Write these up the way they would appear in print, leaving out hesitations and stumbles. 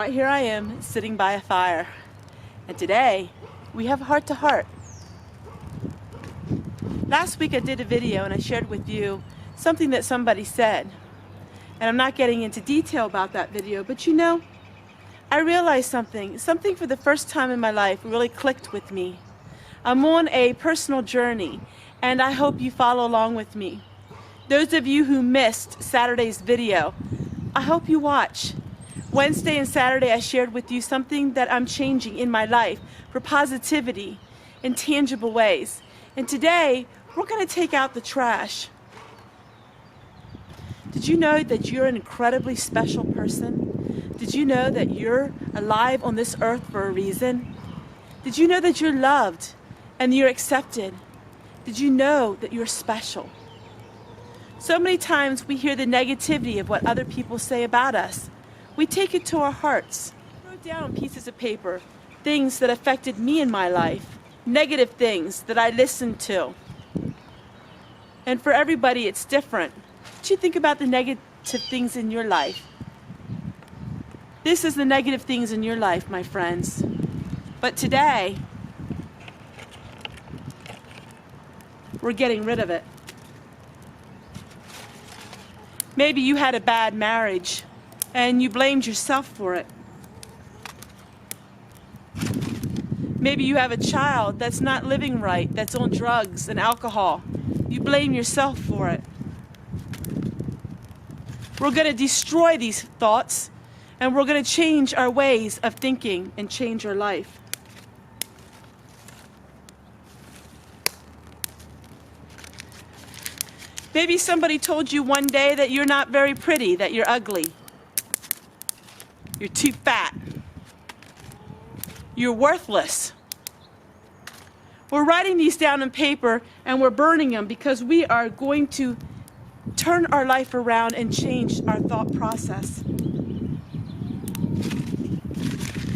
Right here I am sitting by a fire, and today we have heart to heart. Last week I did a video and I shared with you something that somebody said, and I'm not getting into detail about that video, but you know, I realized something for the first time in my life really clicked with me. I'm on a personal journey and I hope you follow along with me. Those of you who missed Saturday's video, I hope you watch. Wednesday and Saturday I shared with you something that I'm changing in my life for positivity in tangible ways. And today we're going to take out the trash. Did you know that you're an incredibly special person? Did you know that you're alive on this earth for a reason? Did you know that you're loved and you're accepted? Did you know that you're special? So many times we hear the negativity of what other people say about us. We take it to our hearts. I wrote down pieces of paper, things that affected me in my life, negative things that I listened to. And for everybody it's different. What you think about the negative things in your life? This is the negative things in your life, my friends. But today, we're getting rid of it. Maybe you had a bad marriage and you blamed yourself for it. Maybe you have a child that's not living right, that's on drugs and alcohol. You blame yourself for it. We're going to destroy these thoughts and we're going to change our ways of thinking and change our life. Maybe somebody told you one day that you're not very pretty, that you're ugly. You're too fat. You're worthless. We're writing these down on paper and we're burning them because we are going to turn our life around and change our thought process.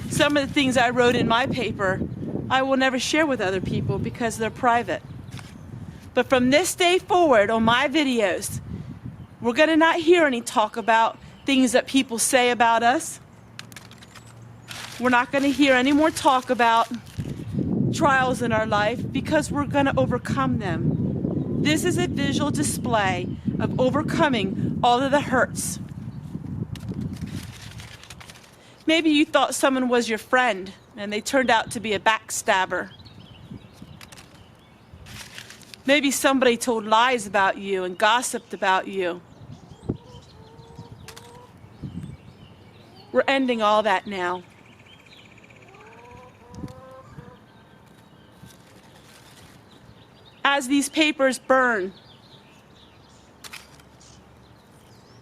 Some of the things I wrote in my paper, I will never share with other people because they're private. But from this day forward on my videos, we're going to not hear any talk about things that people say about us. We're not going to hear any more talk about trials in our life because we're going to overcome them. This is a visual display of overcoming all of the hurts. Maybe you thought someone was your friend and they turned out to be a backstabber. Maybe somebody told lies about you and gossiped about you. We're ending all that now. As these papers burn,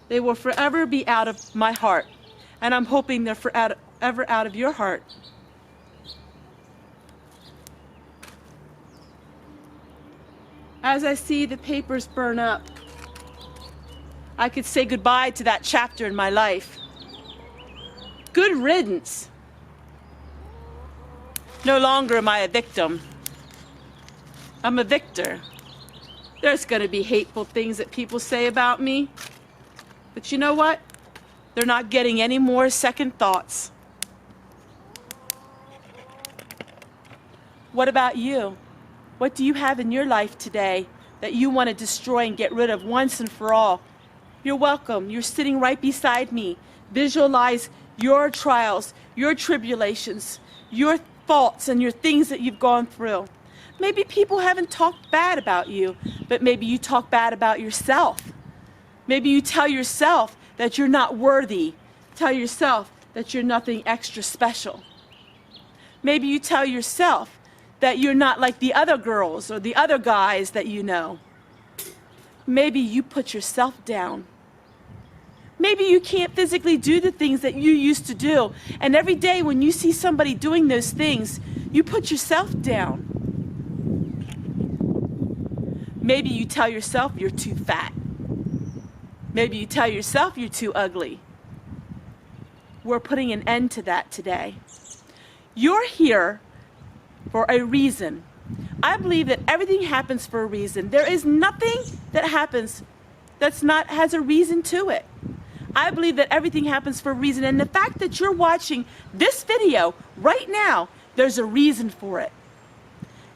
they will forever be out of my heart. And I'm hoping they're forever out of your heart. As I see the papers burn up, I could say goodbye to that chapter in my life. Good riddance. No longer am I a victim. I'm a victor. There's going to be hateful things that people say about me. But you know what? They're not getting any more second thoughts. What about you? What do you have in your life today that you want to destroy and get rid of once and for all? You're welcome. You're sitting right beside me. Visualize your trials, your tribulations, your faults and your things that you've gone through. Maybe people haven't talked bad about you, but maybe you talk bad about yourself. Maybe you tell yourself that you're not worthy. Tell yourself that you're nothing extra special. Maybe you tell yourself that you're not like the other girls or the other guys that you know. Maybe you put yourself down. Maybe you can't physically do the things that you used to do. And every day when you see somebody doing those things, you put yourself down. Maybe you tell yourself you're too fat. Maybe you tell yourself you're too ugly. We're putting an end to that today. You're here for a reason. I believe that everything happens for a reason. There is nothing that happens has a reason to it. I believe that everything happens for a reason, and the fact that you're watching this video right now, there's a reason for it.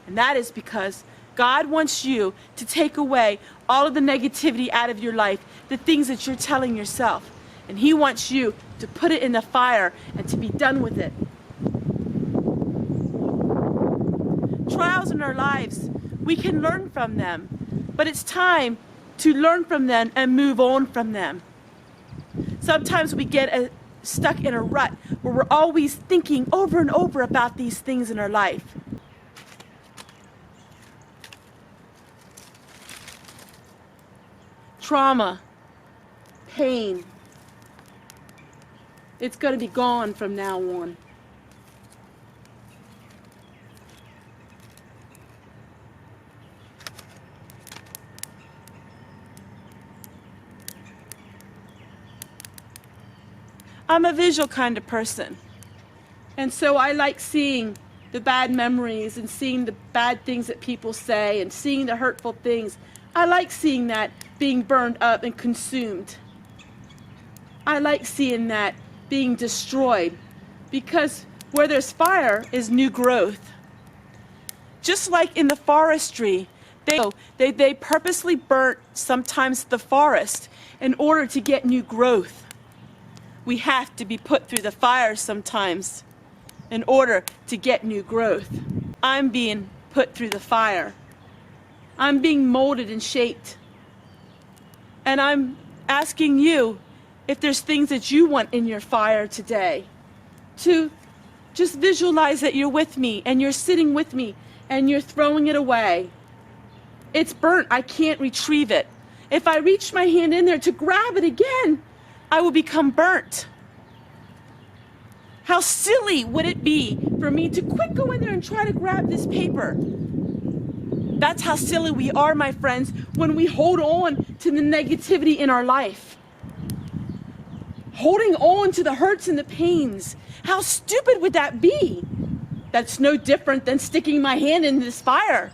And that is because God wants you to take away all of the negativity out of your life, the things that you're telling yourself. And He wants you to put it in the fire and to be done with it. Trials in our lives, we can learn from them, but it's time to learn from them and move on from them. Sometimes we get stuck in a rut where we're always thinking over and over about these things in our life. Trauma, pain, it's going to be gone from now on. I'm a visual kind of person, and so I like seeing the bad memories and seeing the bad things that people say and seeing the hurtful things. I like seeing that being burned up and consumed. I like seeing that being destroyed, because where there's fire is new growth. Just like in the forestry, they purposely burnt sometimes the forest in order to get new growth. We have to be put through the fire sometimes in order to get new growth. I'm being put through the fire. I'm being molded and shaped. And I'm asking you if there's things that you want in your fire today, to just visualize that you're with me and you're sitting with me and you're throwing it away. It's burnt. I can't retrieve it. If I reach my hand in there to grab it again, I will become burnt. How silly would it be for me to quick go in there and try to grab this paper? That's how silly we are, my friends, when we hold on to the negativity in our life. Holding on to the hurts and the pains. How stupid would that be? That's no different than sticking my hand in this fire.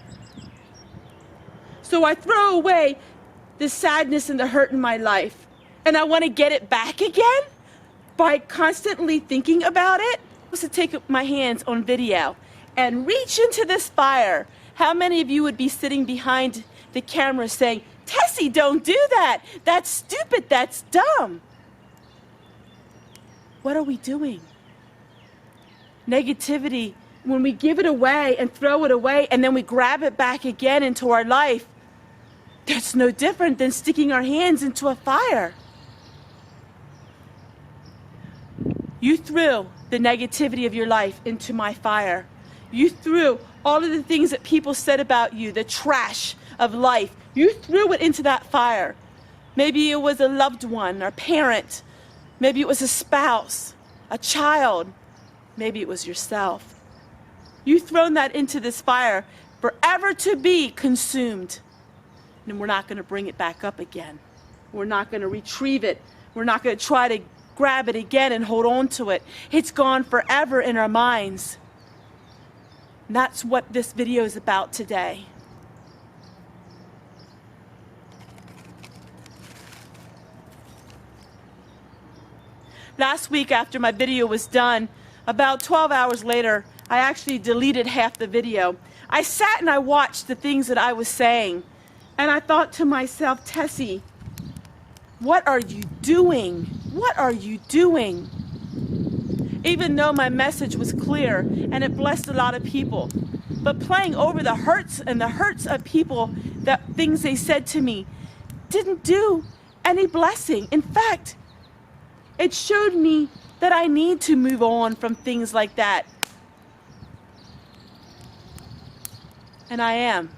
So I throw away the sadness and the hurt in my life. And I want to get it back again by constantly thinking about it. I was to take my hands on video and reach into this fire. How many of you would be sitting behind the camera saying, "Tessie, don't do that. That's stupid. That's dumb." What are we doing? Negativity, when we give it away and throw it away and then we grab it back again into our life, that's no different than sticking our hands into a fire. You threw the negativity of your life into my fire. You threw all of the things that people said about you, the trash of life. You threw it into that fire. Maybe it was a loved one or parent. Maybe it was a spouse, a child. Maybe it was yourself. You've thrown that into this fire forever to be consumed. And we're not going to bring it back up again. We're not going to retrieve it. We're not going to try to grab it again and hold on to it. It's gone forever in our minds. And that's what this video is about today. Last week after my video was done, about 12 hours later, I actually deleted half the video. I sat and I watched the things that I was saying. And I thought to myself, Tessie, what are you doing? What are you doing? Even though my message was clear and it blessed a lot of people, but playing over the hurts and the hurts of people, that things they said to me, didn't do any blessing. In fact, it showed me that I need to move on from things like that. And I am.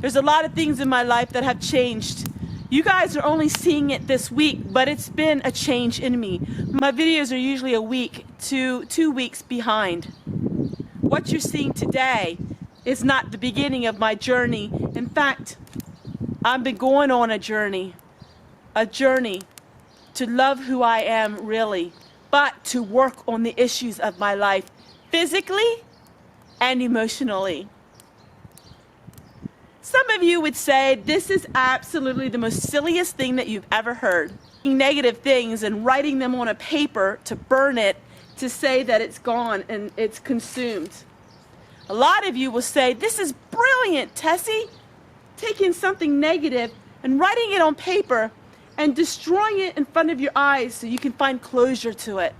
There's a lot of things in my life that have changed. You guys are only seeing it this week, but it's been a change in me. My videos are usually a week to 2 weeks behind. What you're seeing today is not the beginning of my journey. In fact, I've been going on a journey to love who I am really, but to work on the issues of my life, physically and emotionally. Some of you would say this is absolutely the most silliest thing that you've ever heard. negative things and writing them on a paper to burn it, to say that it's gone and it's consumed. A lot of you will say, this is brilliant, Tessie. Taking something negative and writing it on paper and destroying it in front of your eyes so you can find closure to it.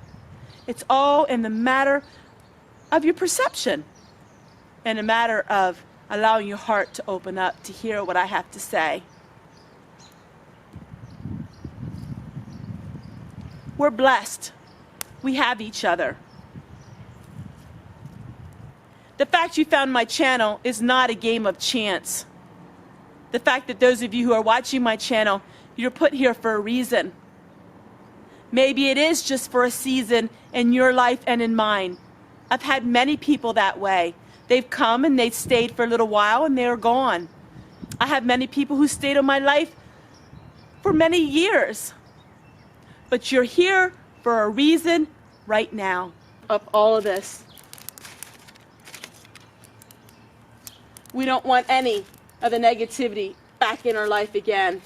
It's all in the matter of your perception and a matter of allowing your heart to open up to hear what I have to say. We're blessed. We have each other. The fact you found my channel is not a game of chance. The fact that those of you who are watching my channel, you're put here for a reason. Maybe it is just for a season in your life and in mine. I've had many people that way. They've come and they've stayed for a little while and they're gone. I have many people who stayed in my life for many years. But you're here for a reason right now of all of this. We don't want any of the negativity back in our life again.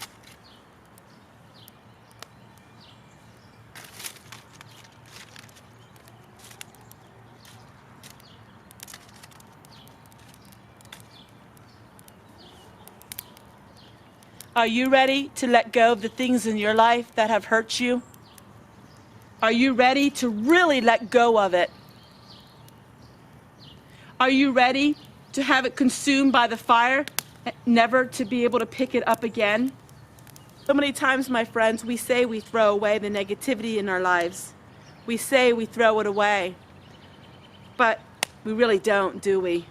Are you ready to let go of the things in your life that have hurt you? Are you ready to really let go of it? Are you ready to have it consumed by the fire, never to be able to pick it up again? So many times, my friends, we say we throw away the negativity in our lives. We say we throw it away, but we really don't, do we?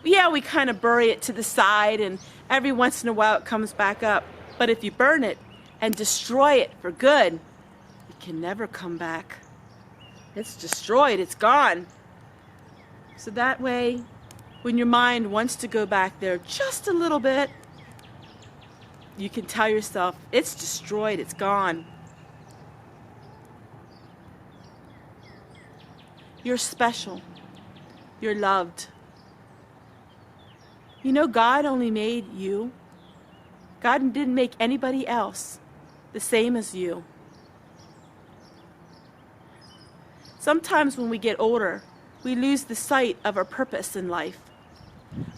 Yeah, we kind of bury it to the side and every once in a while it comes back up. But if you burn it and destroy it for good, it can never come back. It's destroyed, it's gone. So that way, when your mind wants to go back there just a little bit, you can tell yourself, it's destroyed, it's gone. You're special. You're loved. You know, God only made you. God didn't make anybody else the same as you. Sometimes when we get older, we lose the sight of our purpose in life.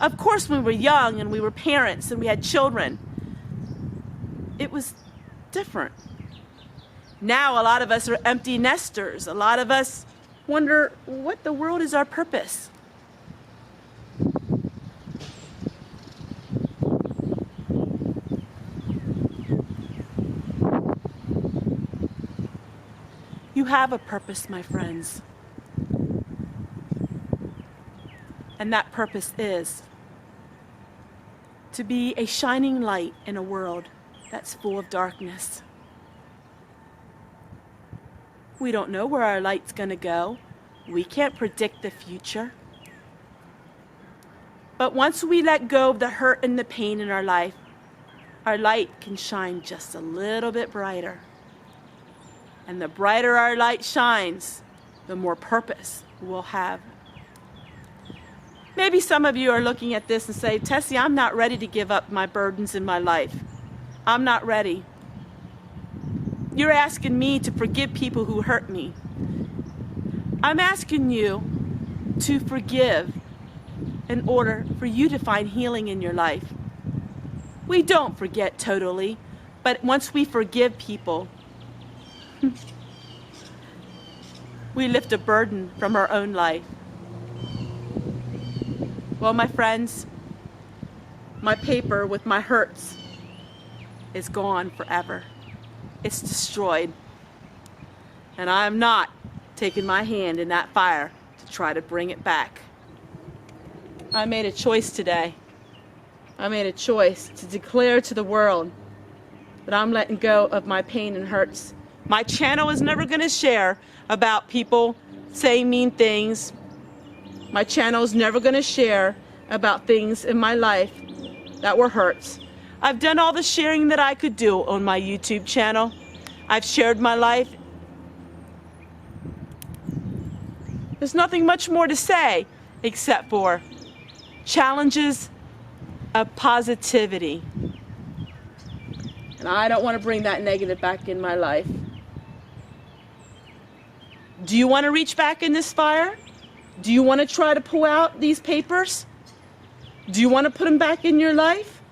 Of course, when we were young and we were parents and we had children, it was different. Now a lot of us are empty nesters. A lot of us wonder, what the world is our purpose? You have a purpose, my friends. And that purpose is to be a shining light in a world that's full of darkness. We don't know where our light's going to go. We can't predict the future. But once we let go of the hurt and the pain in our life, our light can shine just a little bit brighter. And the brighter our light shines, the more purpose we'll have. Maybe some of you are looking at this and say, Tessie, I'm not ready to give up my burdens in my life. I'm not ready. You're asking me to forgive people who hurt me. I'm asking you to forgive in order for you to find healing in your life. We don't forget totally, but once we forgive people, we lift a burden from our own life. Well, my friends, my paper with my hurts is gone forever. It's destroyed. And I am not taking my hand in that fire to try to bring it back. I made a choice today. I made a choice to declare to the world that I'm letting go of my pain and hurts. My channel is never going to share about people saying mean things. My channel is never going to share about things in my life that were hurts. I've done all the sharing that I could do on my YouTube channel. I've shared my life. There's nothing much more to say except for challenges of positivity. And I don't want to bring that negative back in my life. Do you want to reach back in this fire? Do you want to try to pull out these papers? Do you want to put them back in your life?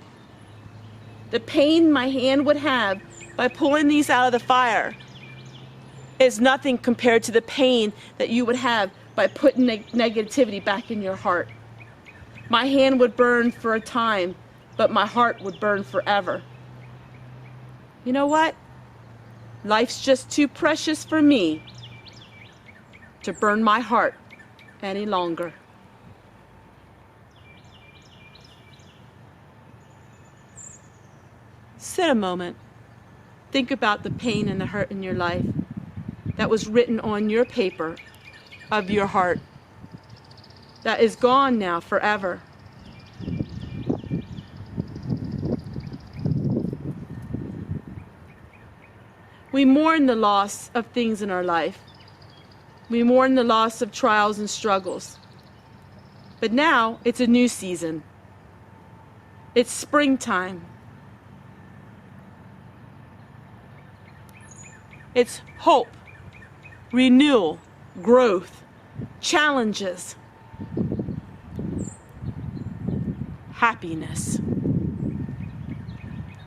The pain my hand would have by pulling these out of the fire is nothing compared to the pain that you would have by putting negativity back in your heart. My hand would burn for a time, but my heart would burn forever. You know what? Life's just too precious for me to burn my heart any longer. Sit a moment. Think about the pain and the hurt in your life that was written on your paper of your heart that is gone now forever. We mourn the loss of things in our life. We mourn the loss of trials and struggles. But now it's a new season. It's springtime. It's hope, renewal, growth, challenges, happiness.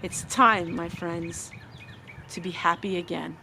It's time, my friends, to be happy again.